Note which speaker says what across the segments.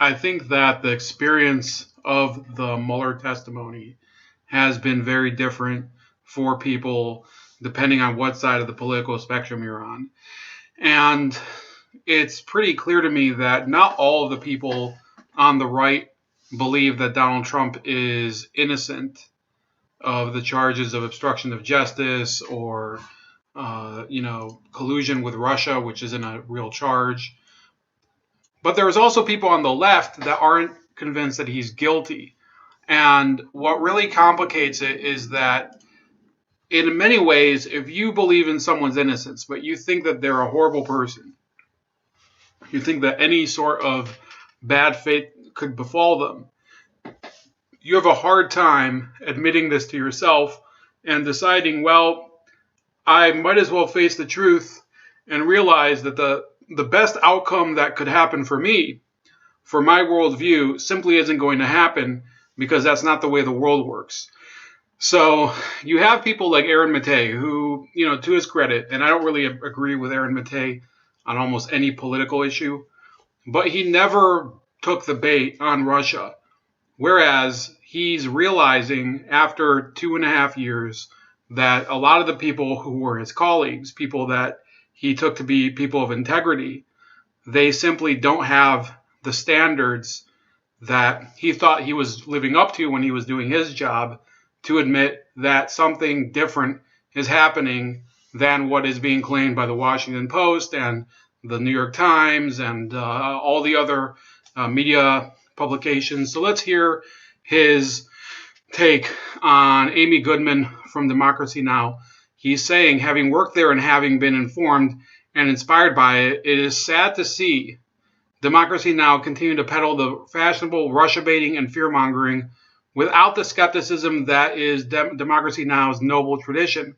Speaker 1: I think that the experience of the Mueller testimony has been very different for people depending on what side of the political spectrum you're on. And it's pretty clear to me that not all of the people on the right believe that Donald Trump is innocent of the charges of obstruction of justice or, collusion with Russia, which isn't a real charge. But there's also people on the left that aren't convinced that he's guilty. And what really complicates it is that in many ways, if you believe in someone's innocence, but you think that they're a horrible person, you think that any sort of bad fate could befall them, you have a hard time admitting this to yourself and deciding, well, I might as well face the truth and realize that the best outcome that could happen for me, for my worldview, simply isn't going to happen because that's not the way the world works. So you have people like Aaron Maté, who, to his credit, and I don't really agree with Aaron Maté on almost any political issue, but he never took the bait on Russia. Whereas he's realizing after 2.5 years that a lot of the people who were his colleagues, people that he took to be people of integrity, they simply don't have the standards that he thought he was living up to when he was doing his job to admit that something different is happening than what is being claimed by the Washington Post and the New York Times and all the other media publications. So let's hear his take on Amy Goodman from Democracy Now! He's saying, having worked there and having been informed and inspired by it, it is sad to see Democracy Now! Continue to peddle the fashionable Russia baiting and fear mongering without the skepticism that is Democracy Now!'s noble tradition.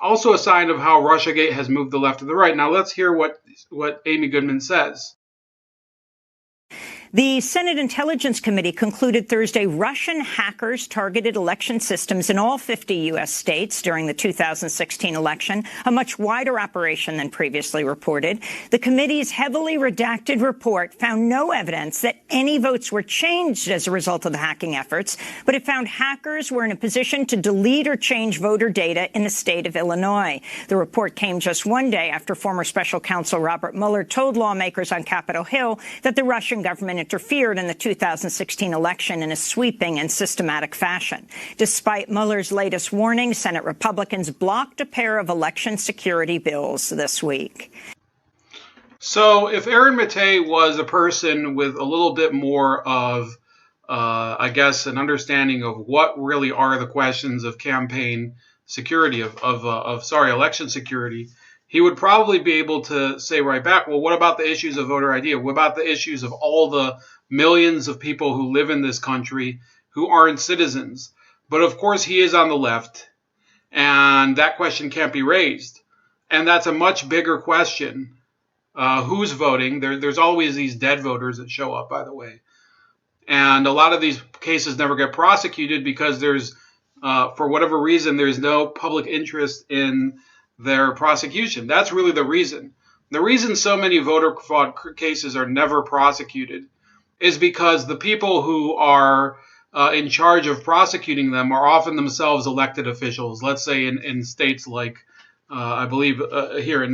Speaker 1: Also a sign of how Russiagate has moved the left to the right. Now let's hear what Amy Goodman says.
Speaker 2: The Senate Intelligence Committee concluded Thursday Russian hackers targeted election systems in all 50 U.S. states during the 2016 election, a much wider operation than previously reported. The committee's heavily redacted report found no evidence that any votes were changed as a result of the hacking efforts, but it found hackers were in a position to delete or change voter data in the state of Illinois. The report came just one day after former special counsel Robert Mueller told lawmakers on Capitol Hill that the Russian government interfered in the 2016 election in a sweeping and systematic fashion. Despite Mueller's latest warning, Senate Republicans blocked a pair of election security bills this week.
Speaker 1: So if Aaron Maté was a person with a little bit more of, an understanding of what really are the questions of campaign security, election security, he would probably be able to say right back, well, what about the issues of voter ID? What about the issues of all the millions of people who live in this country who aren't citizens? But of course, he is on the left, and that question can't be raised. And that's a much bigger question. Who's voting? There's always these dead voters that show up, by the way. And a lot of these cases never get prosecuted because there's, for whatever reason, there's no public interest in their prosecution. That's really the reason. The reason so many voter fraud cases are never prosecuted is because the people who are in charge of prosecuting them are often themselves elected officials. Let's say in states like, I believe here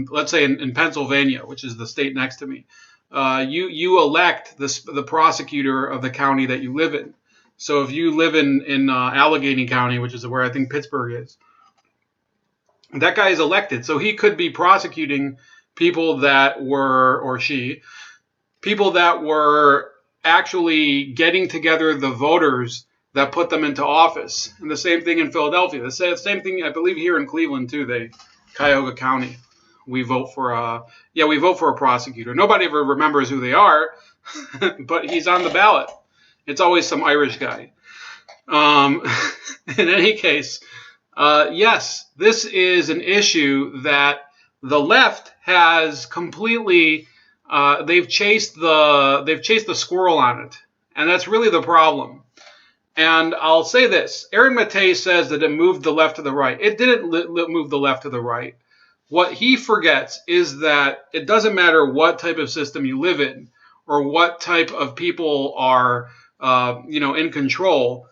Speaker 1: let's say in Pennsylvania, which is the state next to me, you elect the prosecutor of the county that you live in. So if you live in Allegheny County, which is where I think Pittsburgh is, that guy is elected, so he could be prosecuting people that were, people that were actually getting together the voters that put them into office. And the same thing in Philadelphia. The same thing, I believe, here in Cleveland, too, Cuyahoga County. We vote for a prosecutor. Nobody ever remembers who they are, but he's on the ballot. It's always some Irish guy. In any case, yes, this is an issue that the left has completely, they've chased the squirrel on it. And that's really the problem. And I'll say this, Aaron Maté says that it moved the left to the right. It didn't move the left to the right. What he forgets is that it doesn't matter what type of system you live in or what type of people are, in control.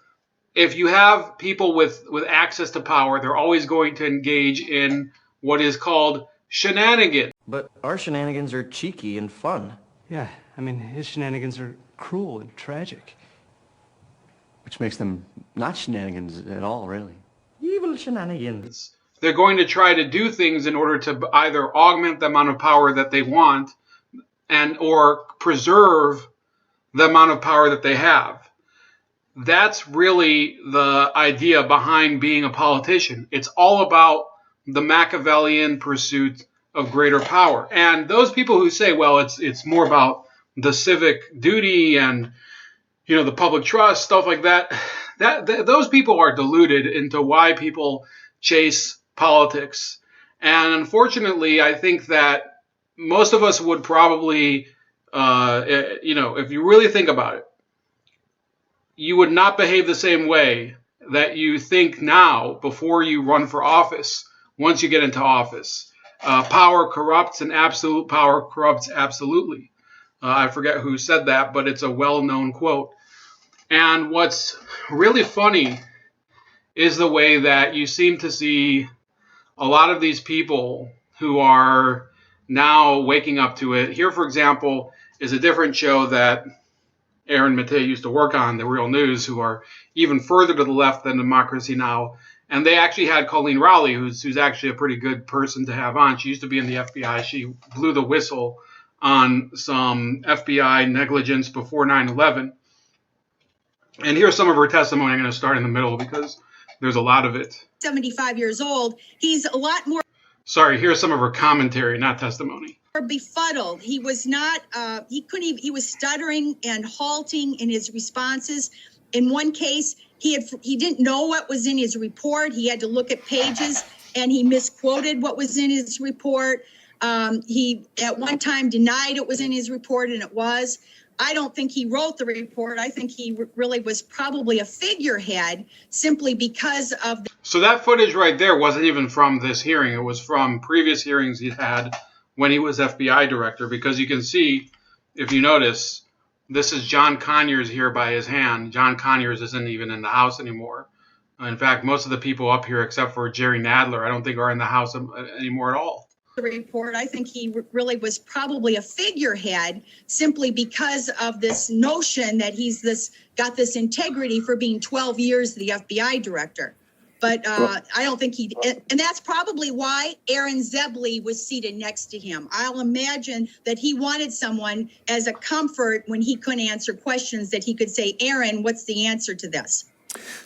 Speaker 1: If you have people with access to power, they're always going to engage in what is called shenanigans.
Speaker 3: But our shenanigans are cheeky and fun.
Speaker 4: Yeah, I mean, his shenanigans are cruel and tragic.
Speaker 5: Which makes them not shenanigans at all, really.
Speaker 3: Evil shenanigans.
Speaker 1: They're going to try to do things in order to either augment the amount of power that they want and or preserve the amount of power that they have. That's really the idea behind being a politician. It's all about the Machiavellian pursuit of greater power. And those people who say, well, it's more about the civic duty and the public trust, stuff like that, those people are deluded into why people chase politics. And unfortunately, I think that most of us would probably, if you really think about it, you would not behave the same way that you think now before you run for office, once you get into office. Power corrupts, and absolute power corrupts absolutely. I forget who said that, but it's a well-known quote. And what's really funny is the way that you seem to see a lot of these people who are now waking up to it. Here, for example, is a different show that Aaron Mattei used to work on, The Real News, who are even further to the left than Democracy Now! And they actually had Colleen Rowley, who's actually a pretty good person to have on. She used to be in the FBI. She blew the whistle on some FBI negligence before 9/11. And here's some of her testimony. I'm going to start in the middle because there's a lot of it.
Speaker 6: 75 years old. He's a lot more.
Speaker 1: Sorry, here's some of her commentary, not testimony.
Speaker 6: Befuddled. He was not, he was stuttering and halting in his responses. In one case, he didn't know what was in his report. He had to look at pages and he misquoted what was in his report. He at one time denied it was in his report, and it was. I don't think he wrote the report. I think he really was probably a figurehead simply because of the.
Speaker 1: So that footage right there wasn't even from this hearing. It was from previous hearings he'd had when he was FBI director, because you can see, if you notice, this is John Conyers here by his hand. John Conyers isn't even in the House anymore. In fact, most of the people up here, except for Jerry Nadler, I don't think are in the House anymore at all.
Speaker 6: The report, I think he really was probably a figurehead simply because of this notion that he's got this integrity for being 12 years the FBI director. But I don't think and that's probably why Aaron Zebley was seated next to him. I'll imagine that he wanted someone as a comfort when he couldn't answer questions, that he could say, Aaron, what's the answer to this?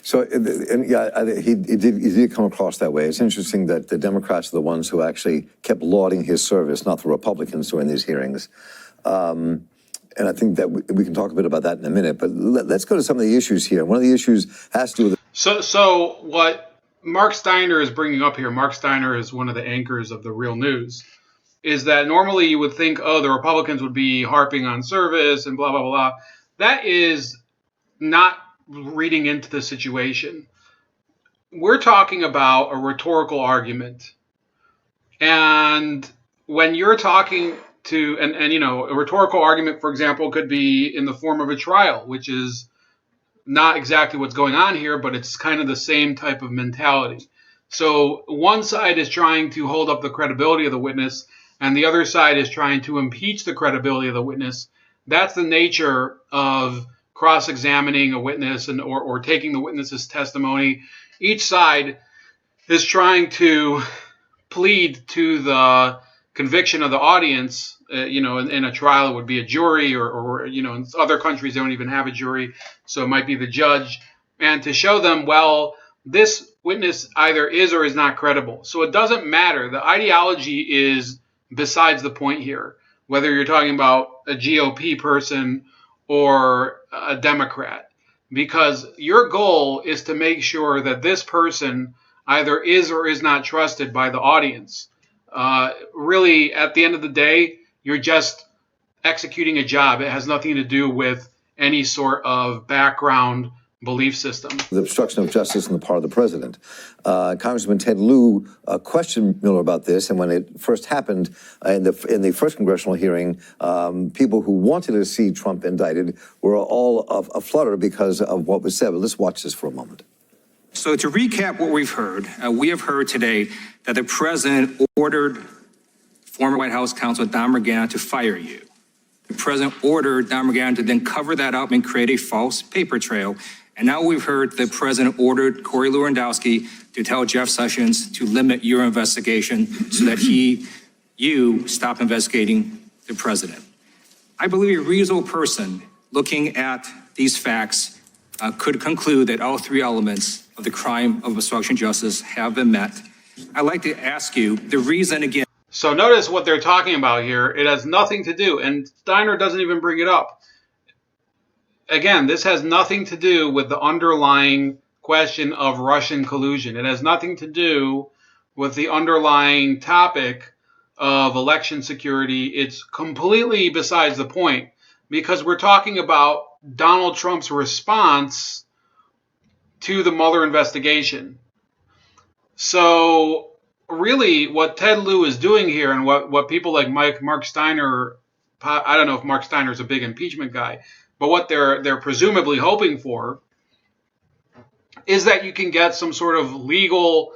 Speaker 7: So, he did come across that way. It's interesting that the Democrats are the ones who actually kept lauding his service, not the Republicans during these hearings. And I think that we can talk a bit about that in a minute. But let's go to some of the issues here. One of the issues has to do with.
Speaker 1: So what Mark Steiner is bringing up here, Mark Steiner is one of the anchors of The Real News, is that normally you would think, oh, the Republicans would be harping on service and blah, blah, blah. That is not reading into the situation. We're talking about a rhetorical argument. And when you're talking to, and a rhetorical argument, for example, could be in the form of a trial, which is not exactly what's going on here, but it's kind of the same type of mentality. So one side is trying to hold up the credibility of the witness, and the other side is trying to impeach the credibility of the witness. That's the nature of cross-examining a witness or taking the witness's testimony. Each side is trying to plead to the conviction of the audience. In a trial, it would be a jury, or in other countries, they don't even have a jury. So it might be the judge. And to show them, well, this witness either is or is not credible. So it doesn't matter. The ideology is besides the point here, whether you're talking about a GOP person or a Democrat, because your goal is to make sure that this person either is or is not trusted by the audience. Really, at the end of the day, you're just executing a job. It has nothing to do with any sort of background belief system.
Speaker 7: The obstruction of justice on the part of the president. Congressman Ted Lieu questioned Mueller about this, and when it first happened in the first congressional hearing, people who wanted to see Trump indicted were all aflutter because of what was said. But let's watch this for a moment.
Speaker 8: So to recap what we've heard, we have heard today that the president ordered former White House counsel Don McGahn to fire you. The president ordered Don McGahn to then cover that up and create a false paper trail. And now we've heard the president ordered Corey Lewandowski to tell Jeff Sessions to limit your investigation so that you stop investigating the president. I believe a reasonable person looking at these facts could conclude that all three elements of the crime of obstruction of justice have been met. I'd like to ask you the reason again.
Speaker 1: So notice what they're talking about here. It has nothing to do, and Steiner doesn't even bring it up. Again, this has nothing to do with the underlying question of Russian collusion. It has nothing to do with the underlying topic of election security. It's completely besides the point, because we're talking about Donald Trump's response to the Mueller investigation. So really what Ted Lieu is doing here, and what people like Mark Steiner, I don't know if Mark Steiner's a big impeachment guy, but what they're presumably hoping for is that you can get some sort of legal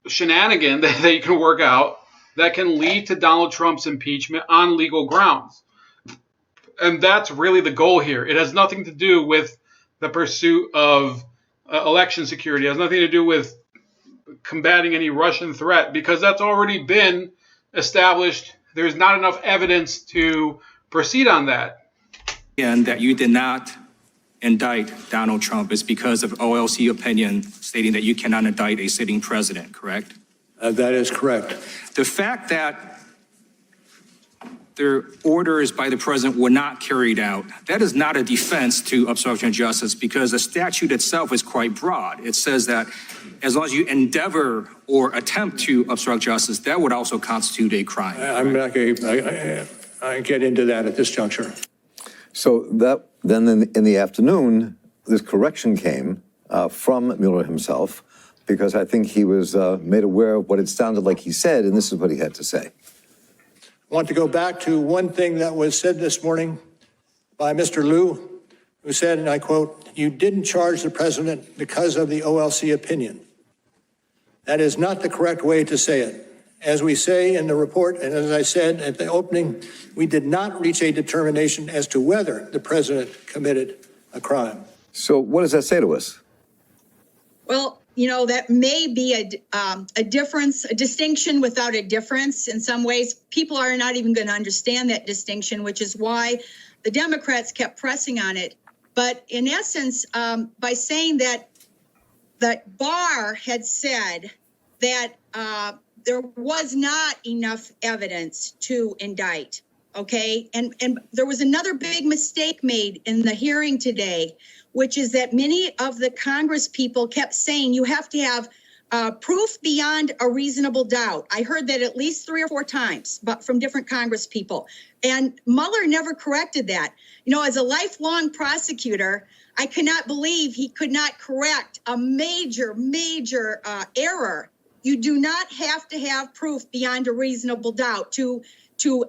Speaker 1: shenanigan that you can work out that can lead to Donald Trump's impeachment on legal grounds. And that's really the goal here. It has nothing to do with the pursuit of election security. It has nothing to do with combating any Russian threat, because that's already been established. There's not enough evidence to proceed on that.
Speaker 8: And that you did not indict Donald Trump is because of OLC opinion stating that you cannot indict a sitting president, correct?
Speaker 9: That is correct.
Speaker 8: The fact that their orders by the president were not carried out, that is not a defense to obstruction of justice, because the statute itself is quite broad. It says that as long as you endeavor or attempt to obstruct justice, that would also constitute a crime.
Speaker 9: I'm not going to get into that at this juncture.
Speaker 7: So that then in the afternoon, this correction came from Mueller himself, because I think he was made aware of what it sounded like he said, and this is what he had to say.
Speaker 9: I want to go back to one thing that was said this morning by Mr. Lieu, who said, and I quote, "You didn't charge the president because of the OLC opinion." That is not the correct way to say it. As we say in the report, and as I said at the opening, we did not reach a determination as to whether the president committed a crime.
Speaker 7: So what does that say to us?
Speaker 6: Well, you know, that may be a difference, a distinction without a difference. In some ways, people are not even going to understand that distinction, which is why the Democrats kept pressing on it. But in essence, by saying that Barr had said that there was not enough evidence to indict, okay? And there was another big mistake made in the hearing today, which is that many of the Congress people kept saying you have to have proof beyond a reasonable doubt. I heard that at least 3 or 4 times, but from different Congress people. And Mueller never corrected that. You know, as a lifelong prosecutor, I cannot believe he could not correct a major error. You do not have to have proof beyond a reasonable doubt to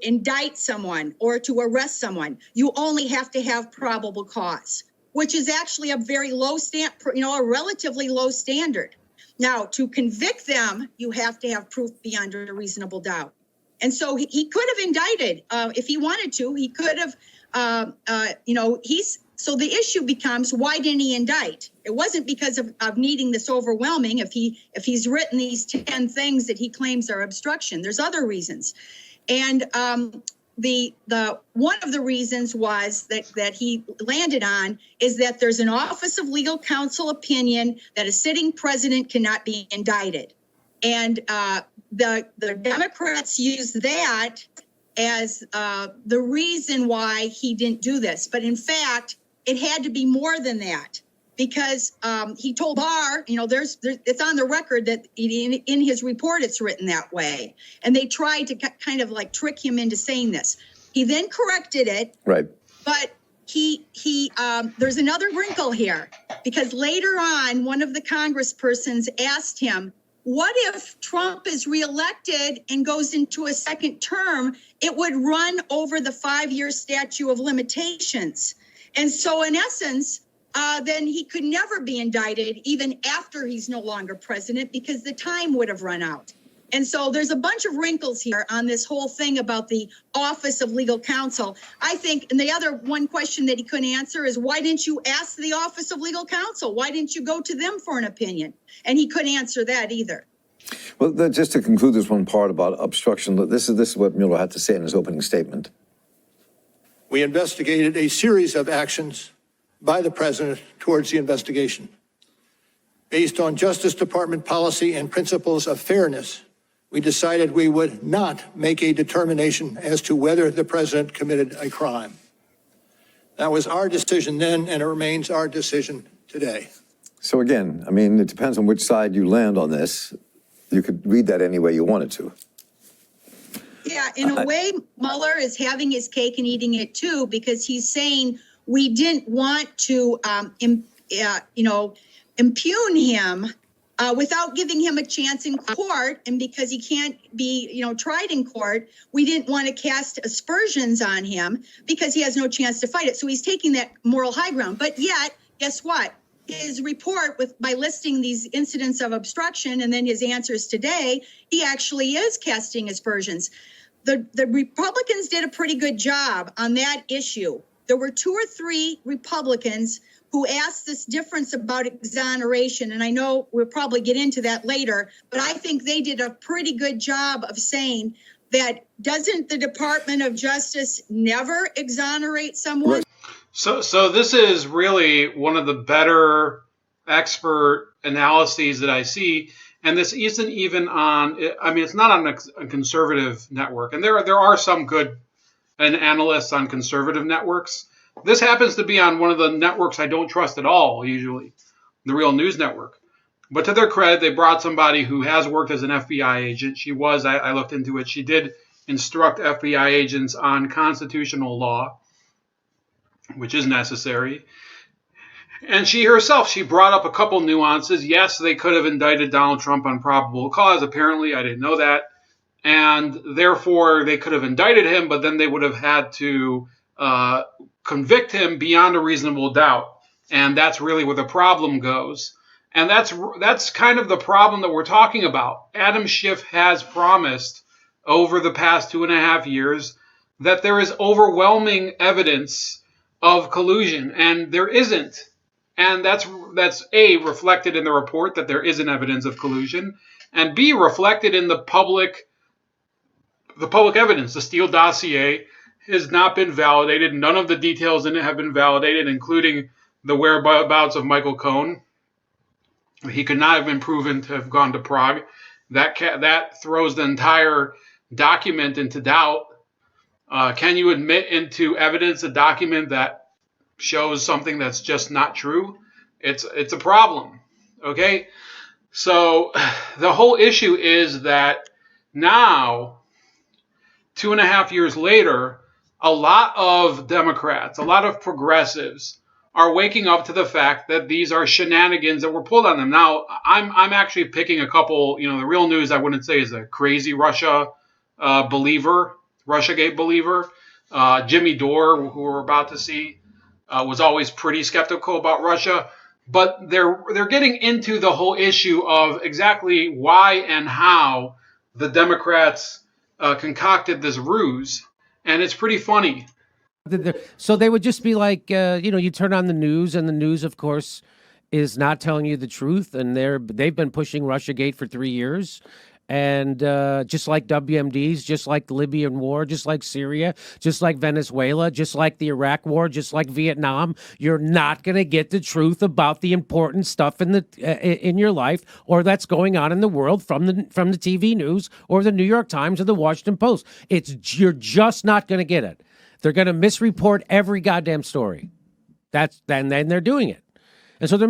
Speaker 6: indict someone or to arrest someone. You only have to have probable cause, which is actually a very low a relatively low standard. Now, to convict them, you have to have proof beyond a reasonable doubt. And so he could have indicted if he wanted to. He could have, so the issue becomes, why didn't he indict? It wasn't because of needing this overwhelming. If he's written these 10 things that he claims are obstruction, there's other reasons. And the one of the reasons was that he landed on is that there's an Office of Legal Counsel opinion that a sitting president cannot be indicted. And the Democrats used that as the reason why he didn't do this. But in fact, it had to be more than that, because he told Barr, it's on the record that in his report it's written that way. And they tried to kind of like trick him into saying this. He then corrected it.
Speaker 7: Right.
Speaker 6: But there's another wrinkle here, because later on, one of the congresspersons asked him, what if Trump is reelected and goes into a second term? It would run over the 5-year statute of limitations. And so in essence, then he could never be indicted even after he's no longer president, because the time would have run out. And so there's a bunch of wrinkles here on this whole thing about the Office of Legal Counsel. I think, and the other one question that he couldn't answer is, why didn't you ask the Office of Legal Counsel? Why didn't you go to them for an opinion? And he couldn't answer that either.
Speaker 7: Well, just to conclude this one part about obstruction, this is what Mueller had to say in his opening statement.
Speaker 9: We investigated a series of actions by the president towards the investigation. Based on Justice Department policy and principles of fairness, we decided we would not make a determination as to whether the president committed a crime. That was our decision then, and it remains our decision today.
Speaker 7: So again, I mean, it depends on which side you land on this. You could read that any way you wanted to.
Speaker 6: Yeah, in a way, Mueller is having his cake and eating it too, because he's saying we didn't want to, impugn him without giving him a chance in court, and because he can't be, tried in court, we didn't want to cast aspersions on him because he has no chance to fight it. So he's taking that moral high ground. But yet, guess what? His report, by listing these incidents of obstruction and then his answers today, he actually is casting aspersions. The Republicans did a pretty good job on that issue. There were 2 or 3 Republicans who asked this difference about exoneration, and I know we'll probably get into that later, but I think they did a pretty good job of saying that doesn't the Department of Justice never exonerate someone?
Speaker 7: Right.
Speaker 1: So this is really one of the better expert analyses that I see, and this isn't even on. I mean, it's not on a conservative network, and there are some good analysts on conservative networks. This happens to be on one of the networks I don't trust at all, usually, the Real News Network. But to their credit, they brought somebody who has worked as an FBI agent. She was, I looked into it, she did instruct FBI agents on constitutional law, which is necessary. And she herself, she brought up a couple nuances. Yes, they could have indicted Donald Trump on probable cause. Apparently, I didn't know that. And therefore, they could have indicted him, but then they would have had to convict him beyond a reasonable doubt. And that's really where the problem goes. And that's kind of the problem that we're talking about. Adam Schiff has promised over the past 2.5 years that there is overwhelming evidence of collusion, and there isn't. And that's A, reflected in the report that there isn't evidence of collusion, and B, reflected in the public evidence. The Steele dossier has not been validated. None of the details in it have been validated, including the whereabouts of Michael Cohen. He could not have been proven to have gone to Prague. That throws the entire document into doubt. Can you admit into evidence a document that shows something that's just not true? It's a problem. Okay? So the whole issue is that now, 2.5 years later, a lot of Democrats, a lot of progressives are waking up to the fact that these are shenanigans that were pulled on them. Now, I'm actually picking a couple, the Real News, I wouldn't say is a crazy Russiagate believer. Jimmy Dore, who we're about to see, was always pretty skeptical about Russia. But they're getting into the whole issue of exactly why and how the Democrats concocted this ruse. And it's pretty funny.
Speaker 10: So they would just be like, you turn on the news, and the news, of course, is not telling you the truth. And they've been pushing Russiagate for 3 years. And just like WMDs, just like the Libyan war, just like Syria, just like Venezuela, just like the Iraq war, just like Vietnam, you're not going to get the truth about the important stuff in your life or that's going on in the world from the TV news or the New York Times or the Washington Post. You're just not going to get it. They're going to misreport every goddamn story. And then they're doing it. And so they're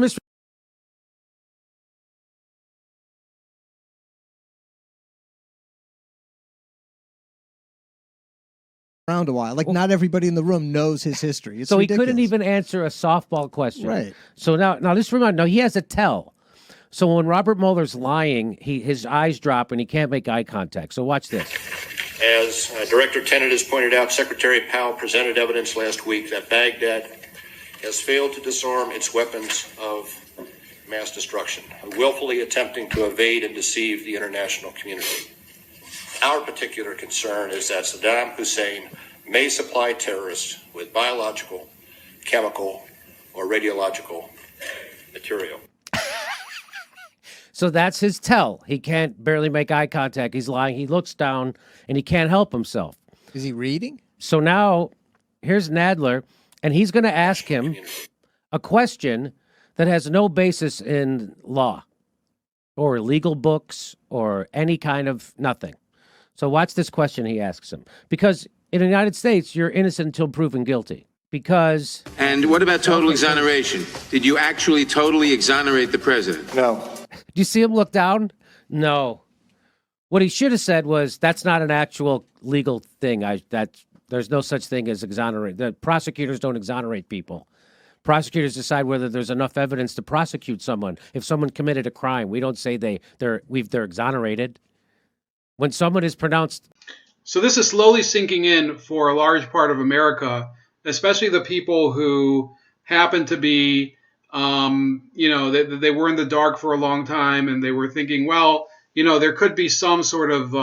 Speaker 11: around a while. Like, not everybody in the room knows his history. It's
Speaker 10: so
Speaker 11: ridiculous.
Speaker 10: He couldn't even answer a softball question.
Speaker 11: Right.
Speaker 10: So now just remember, no, he has a tell. So when Robert Mueller's lying, his eyes drop and he can't make eye contact. So watch this.
Speaker 12: As Director Tenet has pointed out, Secretary Powell presented evidence last week that Baghdad has failed to disarm its weapons of mass destruction, willfully attempting to evade and deceive the international community. Our particular concern is that Saddam Hussein may supply terrorists with biological, chemical, or radiological material.
Speaker 10: So that's his tell. He can't barely make eye contact. He's lying. He looks down and he can't help himself.
Speaker 11: Is he reading?
Speaker 10: So now here's Nadler, and he's going to ask him a question that has no basis in law or legal books or any kind of nothing. So watch this question he asks him. Because in the United States, you're innocent until proven guilty. Because...
Speaker 13: And what about total exoneration? Did you actually totally exonerate the president?
Speaker 9: No.
Speaker 10: Do you see him look down? No. What he should have said was, that's not an actual legal thing. There's no such thing as exonerate. The prosecutors don't exonerate people. Prosecutors decide whether there's enough evidence to prosecute someone. If someone committed a crime, we don't say they're exonerated. When someone is pronounced...
Speaker 1: So this is slowly sinking in for a large part of America, especially the people who happen to be, they were in the dark for a long time and they were thinking, well, there could be some sort of,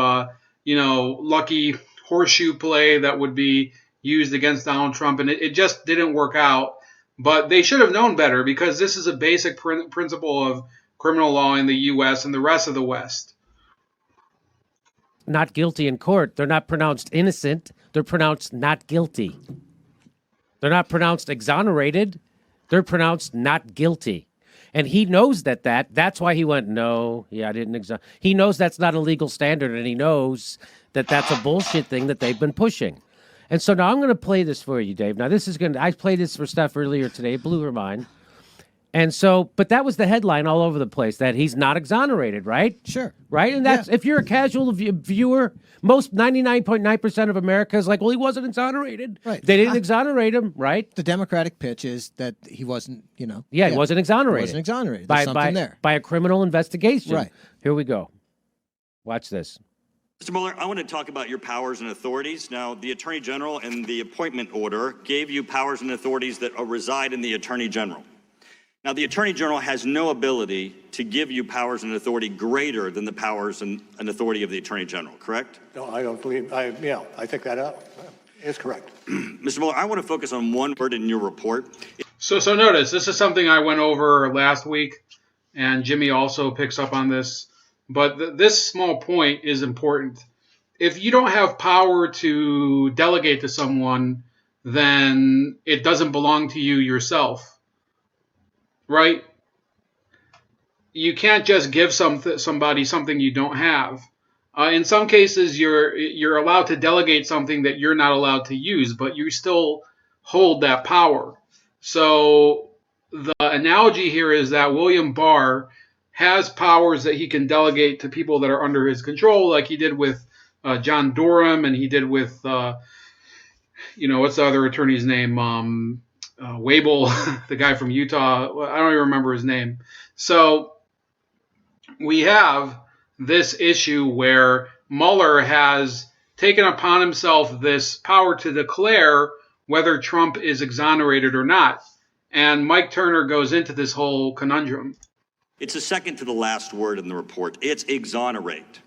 Speaker 1: lucky horseshoe play that would be used against Donald Trump. And it just didn't work out. But they should have known better, because this is a basic principle of criminal law in the U.S. and the rest of the West.
Speaker 10: Not guilty in court. They're not pronounced innocent. They're pronounced not guilty. They're not pronounced exonerated. They're pronounced not guilty. And he knows that's why he went, no, I didn't he knows that's not a legal standard, and he knows that that's a bullshit thing that they've been pushing. And so now I'm going to play this for you, Dave. Now I played this for stuff earlier today. It blew her mind. And so, but that was the headline all over the place, that he's not exonerated, right?
Speaker 11: Sure.
Speaker 10: Right? And that's, if you're a casual viewer, most 99.9% of America is like, well, he wasn't exonerated.
Speaker 11: Right.
Speaker 10: They didn't exonerate him, right?
Speaker 11: The Democratic pitch is that he wasn't,
Speaker 10: he wasn't exonerated.
Speaker 11: He wasn't exonerated. There's something there.
Speaker 10: By a criminal investigation.
Speaker 11: Right.
Speaker 10: Here we go. Watch this.
Speaker 14: Mr. Mueller, I want to talk about your powers and authorities. Now, the Attorney General and the appointment order gave you powers and authorities that reside in the Attorney General. Now, the Attorney General has no ability to give you powers and authority greater than the powers and authority of the Attorney General, correct?
Speaker 9: No, I don't believe, I think that is correct.
Speaker 14: Mr. Mueller, I want to focus on one word in your report.
Speaker 1: So notice, this is something I went over last week, and Jimmy also picks up on this. But this small point is important. If you don't have power to delegate to someone, then it doesn't belong to you yourself. Right? You can't just give somebody something you don't have. In some cases, you're allowed to delegate something that you're not allowed to use, but you still hold that power. So the analogy here is that William Barr has powers that he can delegate to people that are under his control, like he did with John Durham, and he did with, what's the other attorney's name? Wabel, the guy from Utah. I don't even remember his name. So we have this issue where Mueller has taken upon himself this power to declare whether Trump is exonerated or not. And Mike Turner goes into this whole conundrum.
Speaker 14: It's the second to the last word in the report. It's exonerate.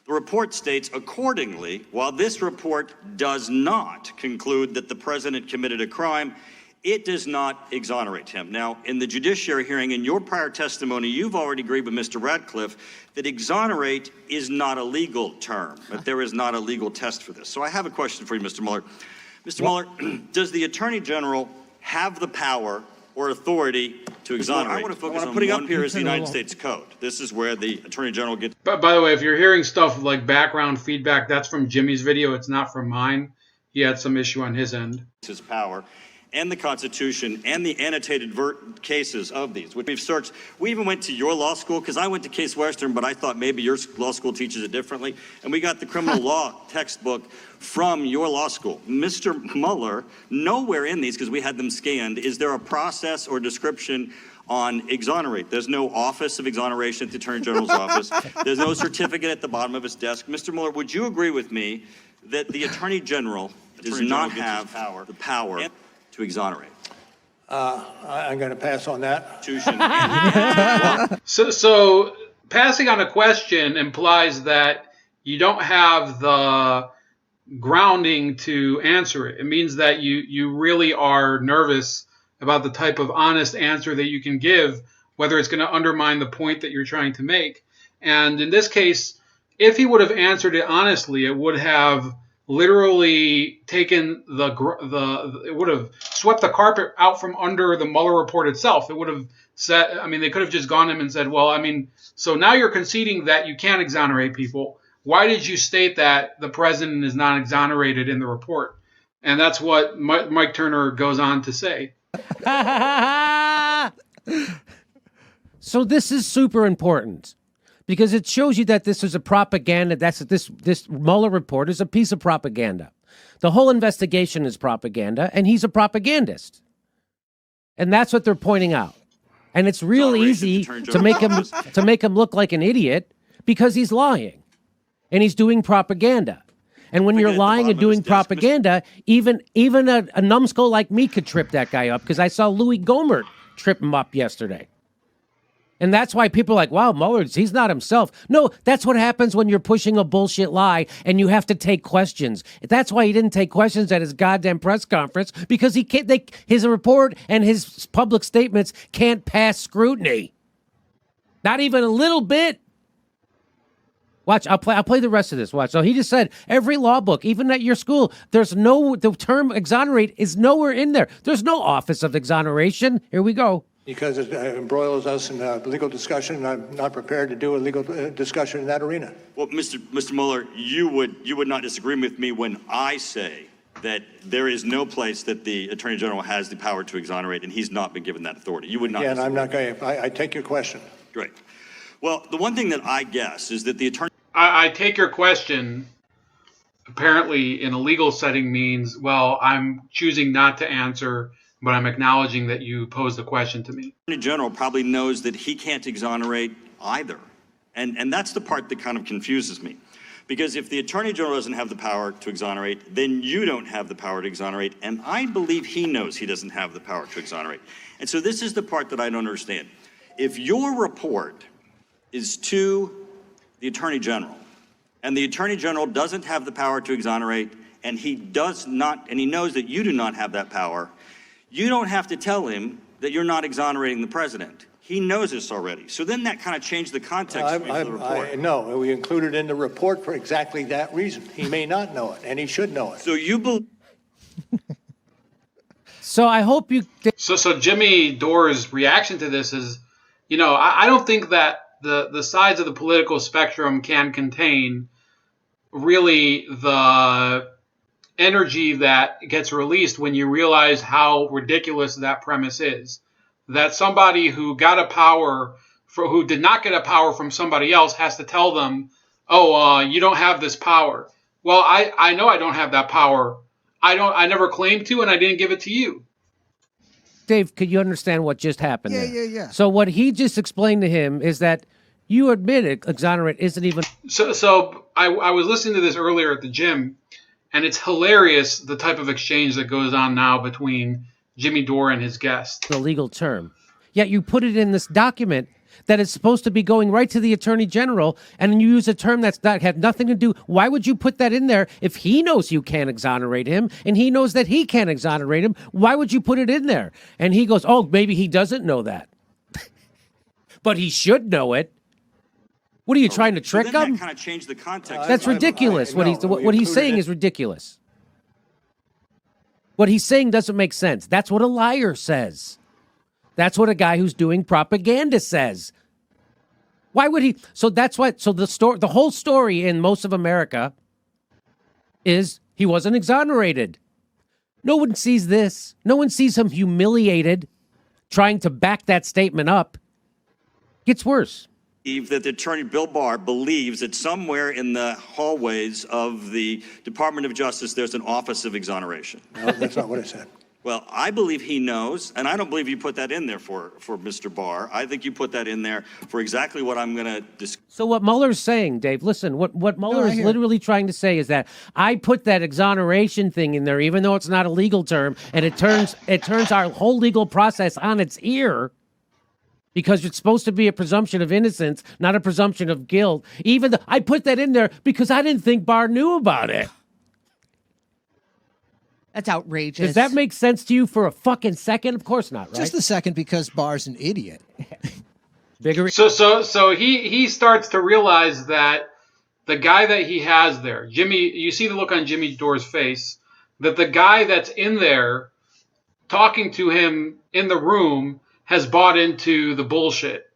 Speaker 14: The report states, accordingly, while this report does not conclude that the president committed a crime, it does not exonerate him. Now, in the judiciary hearing, in your prior testimony, you've already agreed with Mr. Radcliffe that exonerate is not a legal term, that there is not a legal test for this. So I have a question for you, Mr. Mueller. Mr. Mueller, does the Attorney General have the power or authority to exonerate? I want to focus on putting up here is the United States Code. This is where the Attorney General gets...
Speaker 1: But by the way, if you're hearing stuff like background feedback, that's from Jimmy's video. It's not from mine. He had some issue on his end.
Speaker 14: His power. and the Constitution and the annotated cases of these, which we've searched. We even went to your law school, because I went to Case Western, but I thought maybe your law school teaches it differently. And we got the criminal law textbook from your law school. Mr. Mueller, nowhere in these, because we had them scanned, is there a process or description on exonerate. There's no office of exoneration at the Attorney General's office. There's no certificate at the bottom of his desk. Mr. Mueller, would you agree with me that the Attorney General does not have the power to exonerate?
Speaker 9: I'm going to pass on that.
Speaker 1: So passing on a question implies that you don't have the grounding to answer it. It means that you really are nervous about the type of honest answer that you can give, whether it's going to undermine the point that you're trying to make. And in this case, if he would have answered it honestly, it would have literally taken it would have swept the carpet out from under the Mueller report itself. It would have said, I mean, they could have just gone to him and said, well, I mean, so now you're conceding that you can't exonerate people. Why did you state that the president is not exonerated in the report? And that's what Mike Turner goes on to say.
Speaker 10: So this is super important because it shows you that this is a propaganda. This Mueller report is a piece of propaganda. The whole investigation is propaganda, and he's a propagandist. And that's what they're pointing out. And it's real easy to make him look like an idiot because he's lying and he's doing propaganda. And when you're lying and doing propaganda, even a numbskull like me could trip that guy up, because I saw Louis Gohmert trip him up yesterday. And that's why people are like, wow, Mueller, he's not himself. No, that's what happens when you're pushing a bullshit lie and you have to take questions. That's why he didn't take questions at his goddamn press conference, because he can't. His report and his public statements can't pass scrutiny. Not even a little bit. Watch, I'll play the rest of this. Watch. So he just said every law book, even at your school, the term exonerate is nowhere in there. There's no office of exoneration. Here we go.
Speaker 9: Because it embroils us in a legal discussion, and I'm not prepared to do a legal discussion in that arena.
Speaker 14: Well, Mr. Mueller, you would not disagree with me when I say that there is no place that the Attorney General has the power to exonerate, and he's not been given that authority. You would not.
Speaker 9: Yeah, and I'm not going to. I take your question.
Speaker 14: Great. Well, the one thing that I guess is that the Attorney.
Speaker 1: I take your question. Apparently, in a legal setting, means, well, I'm choosing not to answer, but I'm acknowledging that you posed the question to me.
Speaker 14: The Attorney General probably knows that he can't exonerate either. And that's the part that kind of confuses me. Because if the Attorney General doesn't have the power to exonerate, then you don't have the power to exonerate. And I believe he knows he doesn't have the power to exonerate. And so this is the part that I don't understand. If your report is to the Attorney General, and the Attorney General doesn't have the power to exonerate, and he does not, and he knows that you do not have that power, you don't have to tell him that you're not exonerating the president. He knows this already. So then that kind of changed the context of the report.
Speaker 9: No, we included in the report for exactly that reason. He may not know it, and he should know it.
Speaker 14: So you believe.
Speaker 10: So I hope you.
Speaker 1: So Jimmy Dore's reaction to this is, I don't think that the sides of the political spectrum can contain really the energy that gets released when you realize how ridiculous that premise is. That somebody who who did not get a power from somebody else has to tell them, you don't have this power. Well, I know I don't have that power. I never claimed to, and I didn't give it to you.
Speaker 10: Dave, could you understand what just happened there?
Speaker 11: Yeah.
Speaker 10: So what he just explained to him is that you admit it, exonerate isn't even...
Speaker 1: So I was listening to this earlier at the gym, and it's hilarious the type of exchange that goes on now between Jimmy Dore and his guest.
Speaker 10: The legal term. Yet you put it in this document that is supposed to be going right to the Attorney General, and you use a term that had nothing to do. Why would you put that in there if he knows you can't exonerate him, and he knows that he can't exonerate him? Why would you put it in there? And he goes, maybe he doesn't know that. But he should know it. What are you trying to trick him?
Speaker 14: That kind of changed the context.
Speaker 10: That's ridiculous. What he's saying is ridiculous. What he's saying doesn't make sense. That's what a liar says. That's what a guy who's doing propaganda says. Why would he? So that's why. So the whole story in most of America is he wasn't exonerated. No one sees this. No one sees him humiliated, trying to back that statement up. Gets worse.
Speaker 14: That the attorney Bill Barr believes that somewhere in the hallways of the Department of Justice there's an office of exoneration.
Speaker 9: No, that's not what I said.
Speaker 14: Well, I believe he knows, and I don't believe you put that in there for Mr. Barr. I think you put that in there for exactly what I'm going to discuss.
Speaker 10: So what Mueller's saying, Dave, listen, what Mueller is literally trying to say is that I put that exoneration thing in there, even though it's not a legal term, and it turns our whole legal process on its ear. Because it's supposed to be a presumption of innocence, not a presumption of guilt. Even though I put that in there because I didn't think Barr knew about it.
Speaker 15: That's outrageous.
Speaker 10: Does that make sense to you for a fucking second? Of course not, right?
Speaker 11: Just a second, because Barr's an idiot.
Speaker 10: Bigger.
Speaker 1: So he starts to realize that the guy that he has there, Jimmy, you see the look on Jimmy Dore's face, that the guy that's in there talking to him in the room has bought into the bullshit.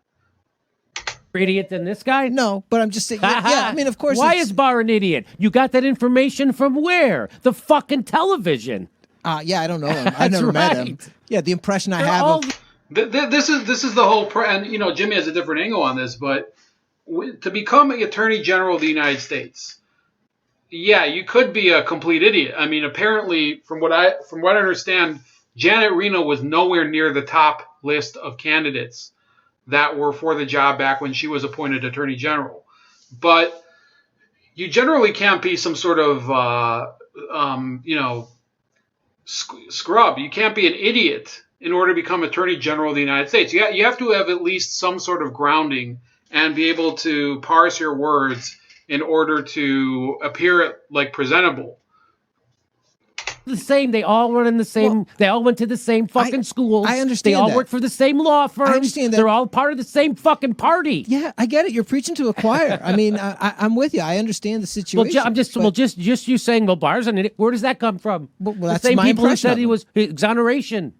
Speaker 10: Idiot than this guy?
Speaker 11: No, but I'm just saying, yeah, I mean, of course.
Speaker 10: Why is Barr an idiot? You got that information from where? The fucking television.
Speaker 11: Yeah, I don't know him. I've never met him. Yeah, the impression I have of...
Speaker 1: This is the whole, and you know, Jimmy has a different angle on this, but to become the Attorney General of the United States, yeah, you could be a complete idiot. I mean, apparently, from what I understand, Janet Reno was nowhere near the top list of candidates that were for the job back when she was appointed Attorney General. But you generally can't be some sort of, scrub. You can't be an idiot in order to become Attorney General of the United States. You have to have at least some sort of grounding and be able to parse your words in order to appear like presentable.
Speaker 10: The same. They all run in the same. Well, they all went to the same fucking schools.
Speaker 11: I understand.
Speaker 10: They all work for the same law firm.
Speaker 11: I understand that.
Speaker 10: They're all part of the same fucking party.
Speaker 11: Yeah, I get it. You're preaching to a choir. I mean, I'm with you. I understand the situation.
Speaker 10: Well, just you saying, well, Barr's an idiot. Where does that come from?
Speaker 11: Well,
Speaker 10: the
Speaker 11: that's
Speaker 10: same
Speaker 11: my
Speaker 10: people who
Speaker 11: impression
Speaker 10: said he was exoneration.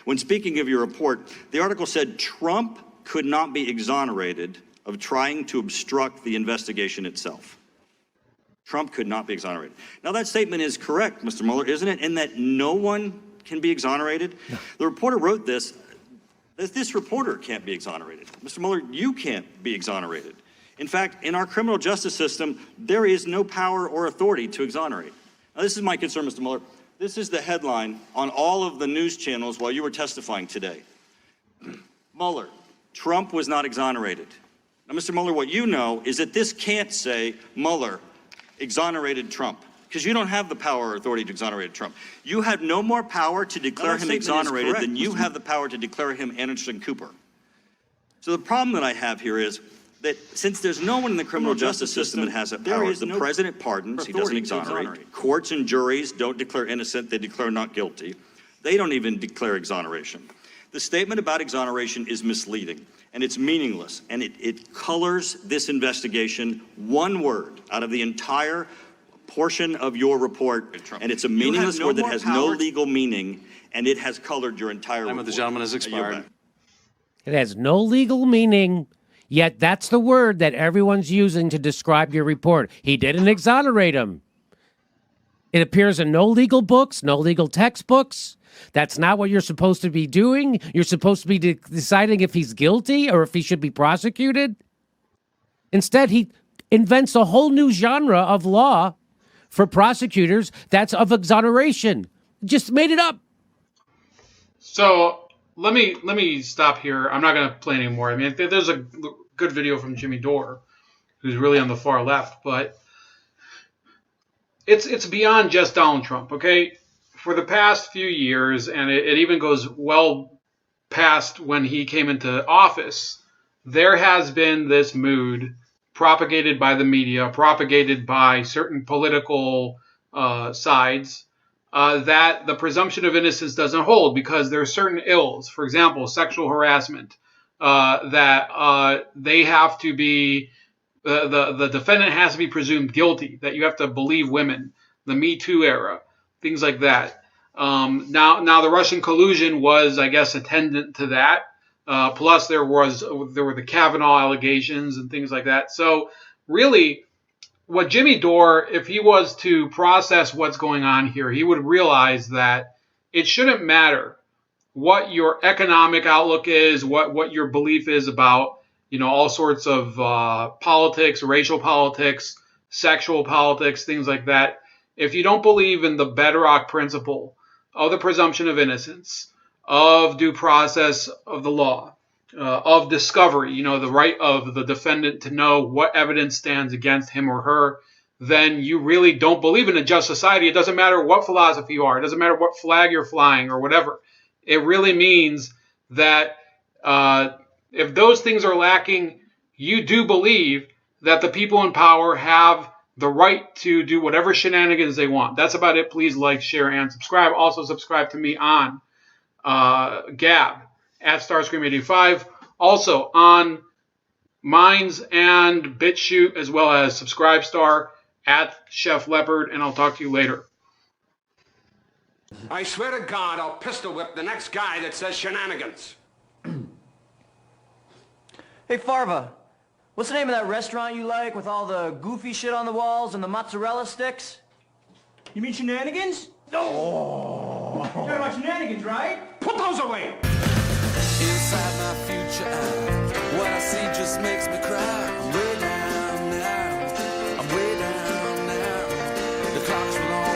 Speaker 14: When speaking of your report, the article said Trump could not be exonerated of trying to obstruct the investigation itself. Trump could not be exonerated. Now, that statement is correct, Mr. Mueller, isn't it? In that no one can be exonerated? No. The reporter wrote this. This reporter can't be exonerated. Mr. Mueller, you can't be exonerated. In fact, in our criminal justice system, there is no power or authority to exonerate. Now, this is my concern, Mr. Mueller. This is the headline on all of the news channels while you were testifying today. Mueller, Trump was not exonerated. Now, Mr. Mueller, what you know is that this can't say Mueller exonerated Trump, because you don't have the power or authority to exonerate Trump. You have no more power to declare him exonerated than you have the power to declare him Anderson Cooper. So the problem that I have here is that since there's no one in the criminal justice system that has that power, the president pardons, he doesn't exonerate. Courts and juries don't declare innocent, they declare not guilty. They don't even declare exoneration. The statement about exoneration is misleading, and it's meaningless, and it colors this investigation one word out of the entire portion of your report, and it's a meaningless word that has no legal meaning, and it has colored your entire report.
Speaker 16: Time of the gentleman has expired.
Speaker 10: It has no legal meaning, yet that's the word that everyone's using to describe your report. He didn't exonerate him. It appears in no legal books, no legal textbooks. That's not what you're supposed to be doing. You're supposed to be deciding if he's guilty or if he should be prosecuted. Instead, he invents a whole new genre of law for prosecutors that's of exoneration. Just made it up.
Speaker 1: So let me stop here. I'm not going to play anymore. I mean, there's a good video from Jimmy Dore, who's really on the far left, but it's beyond just Donald Trump, okay? For the past few years, and it even goes well past when he came into office, there has been this mood propagated by the media, propagated by certain political sides, that the presumption of innocence doesn't hold because there are certain ills, for example, sexual harassment, that they have to be, the defendant has to be presumed guilty, that you have to believe women, the Me Too era, things like that. Now the Russian collusion was, I guess, attendant to that. Plus there were the Kavanaugh allegations and things like that. So really, what Jimmy Dore, if he was to process what's going on here, he would realize that it shouldn't matter what your economic outlook is, what your belief is about, all sorts of politics, racial politics, sexual politics, things like that. If you don't believe in the bedrock principle of the presumption of innocence, of due process of the law, of discovery, the right of the defendant to know what evidence stands against him or her, then you really don't believe in a just society. It doesn't matter what philosophy you are. It doesn't matter what flag you're flying or whatever. It really means that if those things are lacking, you do believe that the people in power have the right to do whatever shenanigans they want. That's about it. Please like, share, and subscribe. Also subscribe to me on Gab at Starscream85. Also on Minds and BitChute, as well as Subscribestar at Chef Leopard. And I'll talk to you later.
Speaker 15: I swear to God, I'll pistol whip the next guy that says shenanigans.
Speaker 3: Hey, Farva, what's the name of that restaurant you like with all the goofy shit on the walls and the mozzarella sticks?
Speaker 16: You mean Shenanigans?
Speaker 3: Oh.
Speaker 16: You're talking about Shenanigans, right?
Speaker 15: Put those away!
Speaker 17: Inside my future eye, what I see just makes me cry. I'm way down now. I'm way down now. The clock's run on.